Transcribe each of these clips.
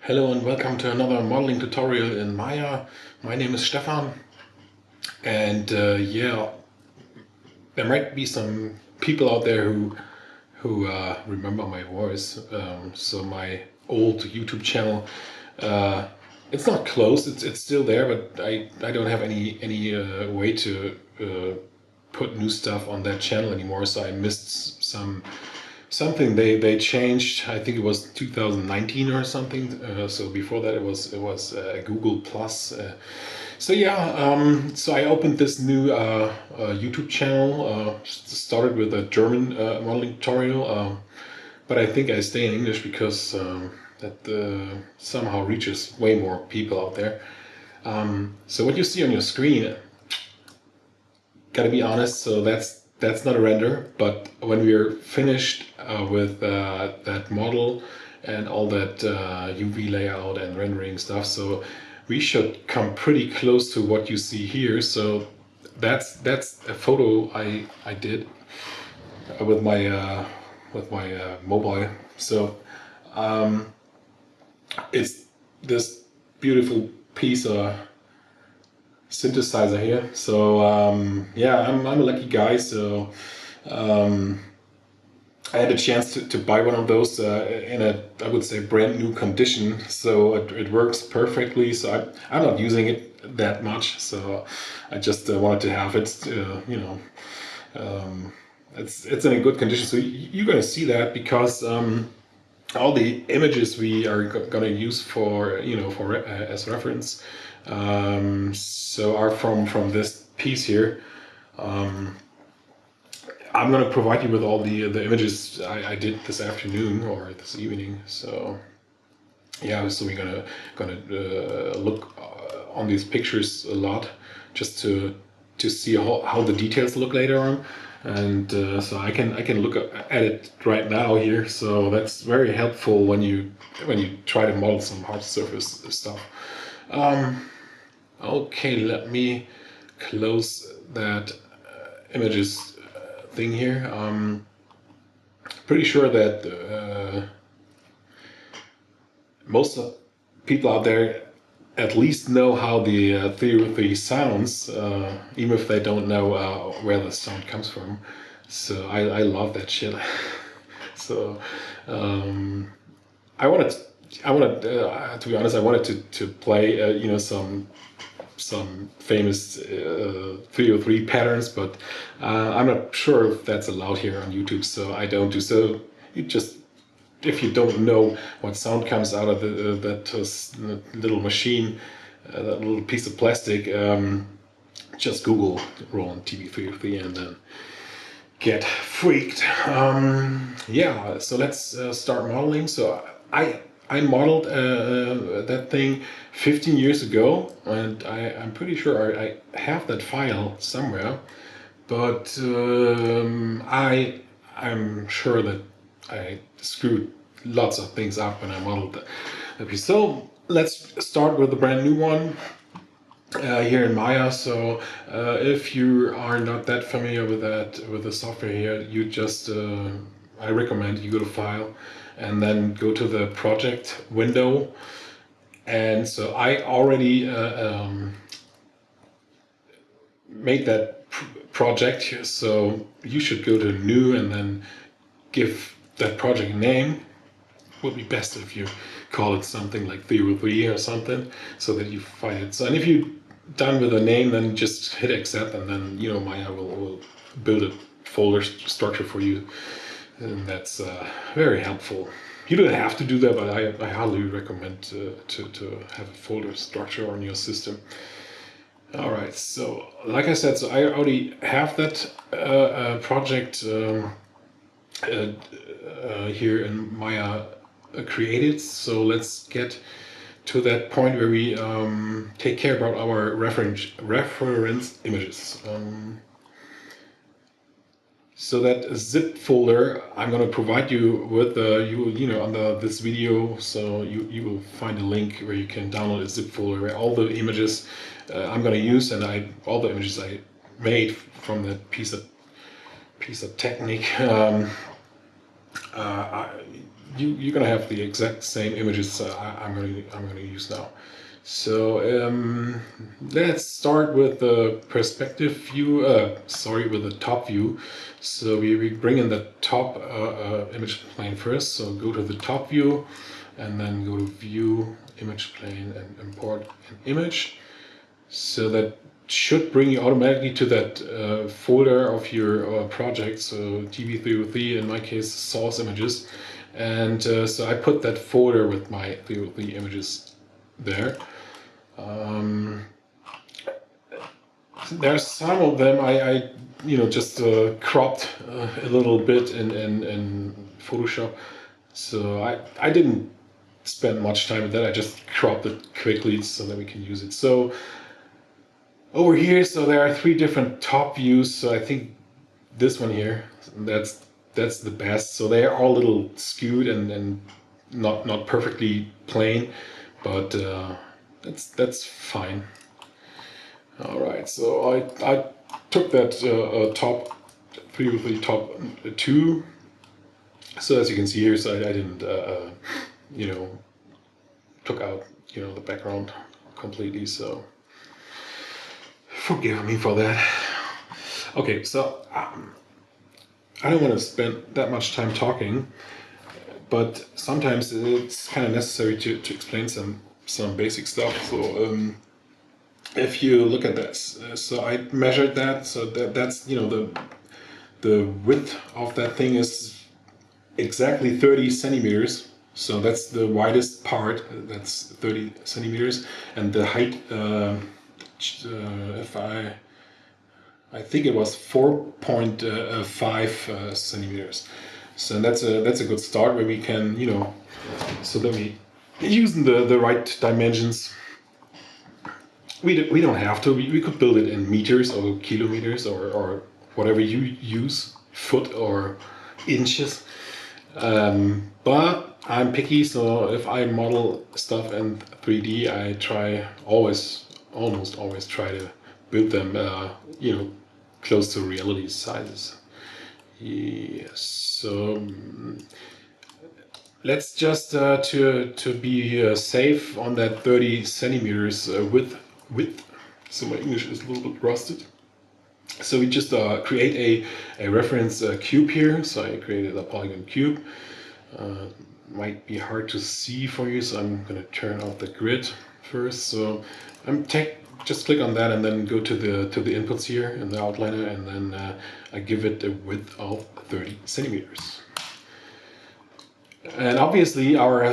Hello and welcome to another modeling tutorial in Maya. My name is Stefan, and yeah, there might be some people out there who remember my voice. So my old YouTube channel, uh, it's not closed. It's still there, but I don't have any way to put new stuff on that channel anymore. So I missed something they changed. I think it was 2019 or something. So before that it was Google Plus. So yeah, so I opened this new YouTube channel. Started with a German modeling tutorial, but I think I stay in English because that somehow reaches way more people out there. So what you see on your screen, gotta be honest, so that's not a render, but when we're finished with that model and all that UV layout and rendering stuff, so we should come pretty close to what you see here. So that's a photo I did with my mobile. So it's this beautiful piece of synthesizer here. So yeah, I'm a lucky guy. So I had a chance to buy one of those in a, I would say, brand new condition. So it works perfectly. So I'm not using it that much. So I just wanted to have it. It's in a good condition. So you're gonna see that because. All the images we are going to use for as reference so are from this piece here. I'm going to provide you with all the images I did this afternoon or this evening. So yeah, so we're gonna look on these pictures a lot just to see how the details look later on. And so I can look at it right now here. So that's very helpful when you try to model some hard surface stuff. Okay, let me close that images thing here. Pretty sure that most of people out there at least know how the 303 sounds, even if they don't know where the sound comes from. So I love that shit. So I wanted to be honest, I wanted to play some famous 303 patterns, but I'm not sure if that's allowed here on YouTube, so I don't do so. You just, if you don't know what sound comes out of that little machine, that little piece of plastic, just Google Roland TB-303 and then get freaked. Yeah, so let's start modeling. So I modeled that thing 15 years ago, and I'm pretty sure I have that file somewhere, but I'm sure that I screwed lots of things up when I modeled the piece. So let's start with a brand new one here in Maya. So if you are not that familiar with the software here, you just I recommend you go to File and then go to the project window. And so I already made that project, so you should go to New and then give that project a name. Would be best if you call it something like 303 or something, so that you find it. So, and if you're done with the name, then just hit accept, and then Maya will build a folder structure for you, and that's very helpful. You don't have to do that, but I highly recommend to have a folder structure on your system. All right, so like I said, so I already have that project here in Maya created. So let's get to that point where we take care about our reference images. So that zip folder I'm going to provide you with under this video. So you will find a link where you can download a zip folder where all the images I'm going to use, and all the images I made from that piece of technique. you're gonna have the exact same images I'm gonna use now. So let's start with the perspective view. Sorry, with the top view. So we bring in the top image plane first. So go to the top view, and then go to View, Image Plane, and Import an image. So that should bring you automatically to that folder of your project. So TB-303, in my case, source images. And so I put that folder with my 303 images there. There's some of them I just cropped a little bit in Photoshop. So I didn't spend much time with that. I just cropped it quickly so that we can use it. So over here, so there are 3 different top views. So I think this one here, that's the best. So they are all a little skewed and not perfectly plain, but that's fine. All right, so I took that top 3 with the top 2. So as you can see here, so I didn't took out the background completely. So forgive me for that. Okay, so I don't want to spend that much time talking, but sometimes it's kind of necessary to explain some basic stuff. So if you look at this, so I measured that, so that's the width of that thing is exactly 30 centimeters. So that's the widest part, that's 30 centimeters, and the height, if I think it was 4.5 centimeters. So that's a good start where we can, so that we using the right dimensions. We don't have to. We could build it in meters or kilometers or whatever you use, foot or inches. But I'm picky, so if I model stuff in 3D, I almost always try to build them, close to reality sizes. Yes. So let's just to be safe on that 30 centimeters width. So my English is a little bit rusted. So we just create a reference cube here. So I created a polygon cube. Might be hard to see for you, so I'm going to turn off the grid first. So just click on that and then go to the inputs here in the outliner, and then I give it a width of 30 centimeters. And obviously our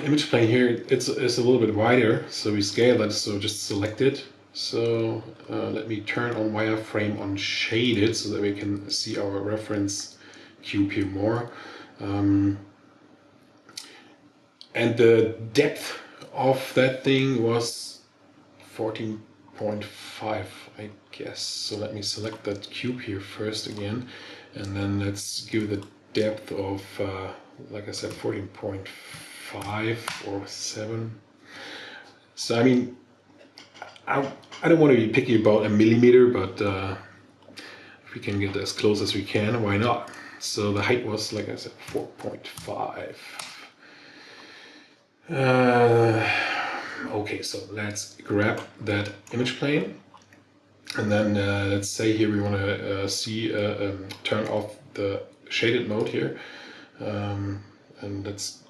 image plane here is a little bit wider, so we scale that. So just select it. So let me turn on wireframe on shaded so that we can see our reference cube here more. And the depth of that thing was 14.5, I guess. So let me select that cube here first again, and then let's give the depth of, like I said, 14.5 or 7. So I mean, I don't want to be picky about a millimeter, but if we can get as close as we can, why not? So the height was, like I said, 4.5. Okay, so let's grab that image plane, and then let's say here we want to turn off the shaded mode here, and let's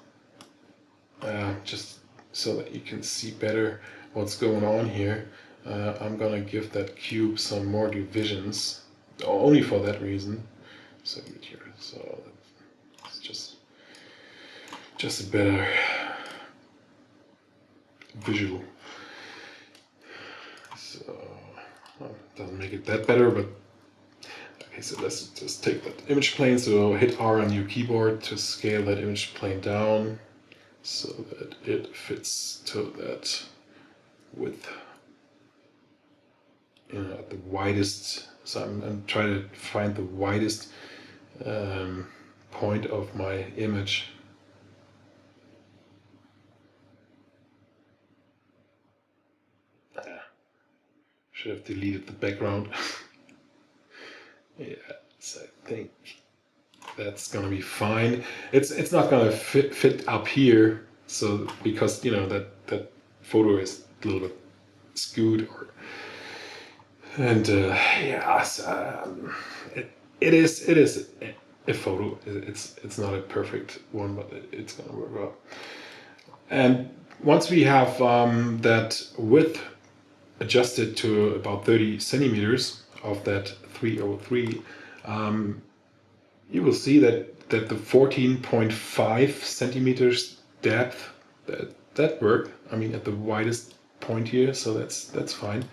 just so that you can see better what's going on here. I'm gonna give that cube some more divisions, only for that reason. So here, so it's just a better visual. So doesn't make it that better, but okay. So let's just take that image plane. So hit R on your keyboard to scale that image plane down so that it fits to that width. At the widest. So I'm trying to find the widest point of my image. Should have deleted the background. Yes, I think that's gonna be fine. It's not gonna fit up here, so because you know that photo is a little bit skewed, and yeah, it is a photo. It's not a perfect one, but it's gonna work out. And once we have that width adjusted to about 30 centimeters of that 303, you will see that the 14.5 centimeters depth that worked. I mean, at the widest point here, so that's fine.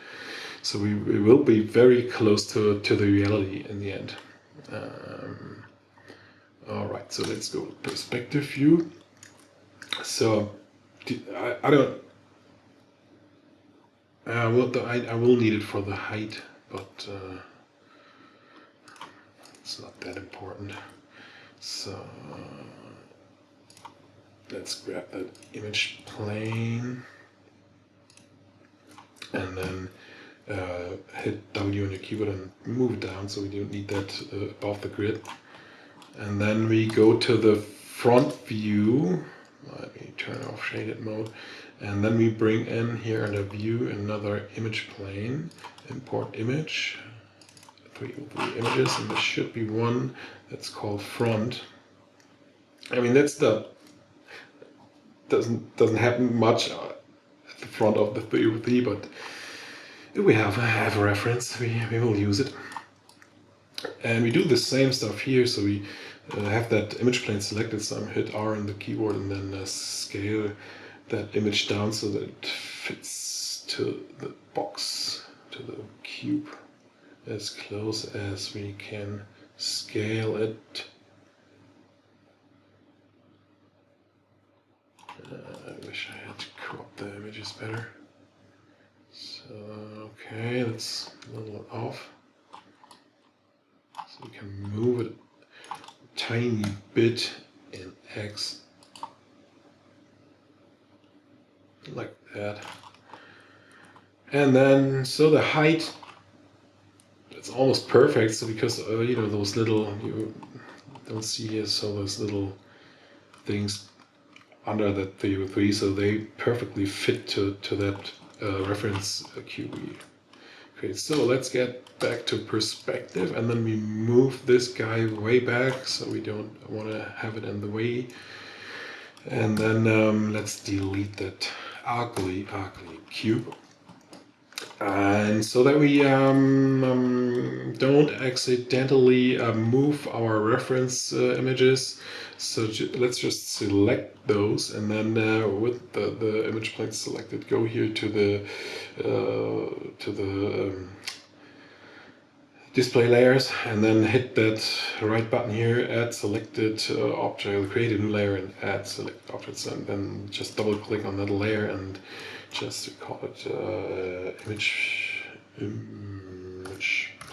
So we will be very close to the reality in the end. All right, so let's go to perspective view. So I don't. I will need it for the height, but it's not that important. So let's grab that image plane and then hit W on your keyboard and move it down, so we don't need that above the grid. And then we go to the front view. Let me turn off shaded mode. And then we bring in here in the view another image plane, import image, 303 images, and there should be one that's called front. I mean, that's the doesn't happen much at the front of the 303, but if we have a reference, we will use it. And we do the same stuff here, so we have that image plane selected, so I hit R on the keyboard and then scale that image down so that it fits to the box, to the cube, as close as we can scale it. I wish I had cropped the images better. So, okay, that's a little off. So we can move it a tiny bit in X, like that. And then, so the height, it's almost perfect. So because, you know, those little, you don't see here, so those little things under that 303, so they perfectly fit to that reference cube. Okay, so let's get back to perspective, and then we move this guy way back, so we don't want to have it in the way. And then let's delete that ugly cube. And so that we don't accidentally move our reference images, so let's just select those, and then with the image plane selected, go here to the display layers, and then hit that right button here, add selected object, create a new layer and add select objects, and then just double click on that layer and just call it image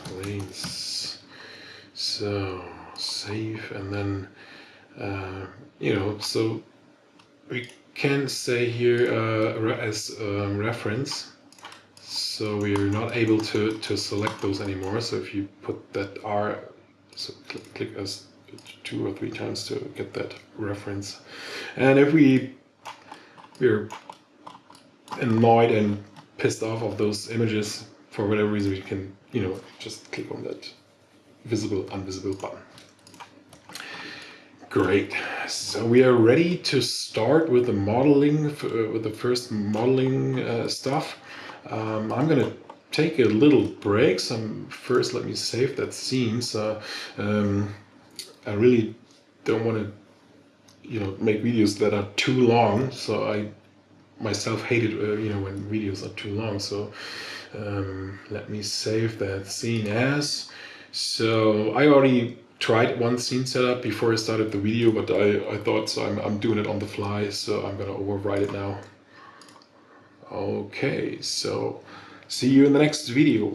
planes. So save, and then you know, so we can say here as reference. So we are not able to select those anymore. So if you put that R, so click as 2 or 3 times to get that reference. And if we're annoyed and pissed off of those images for whatever reason, we can, you know, just click on that visible, invisible button. Great. So we are ready to start with the modeling, with the first modeling stuff. I'm gonna take a little break. So first, let me save that scene. So I really don't want to, you know, make videos that are too long. So I myself hate it, you know, when videos are too long. So let me save that scene as. So I already tried one scene setup before I started the video, but I thought, so I'm doing it on the fly, so I'm gonna override it now. Okay, so see you in the next video.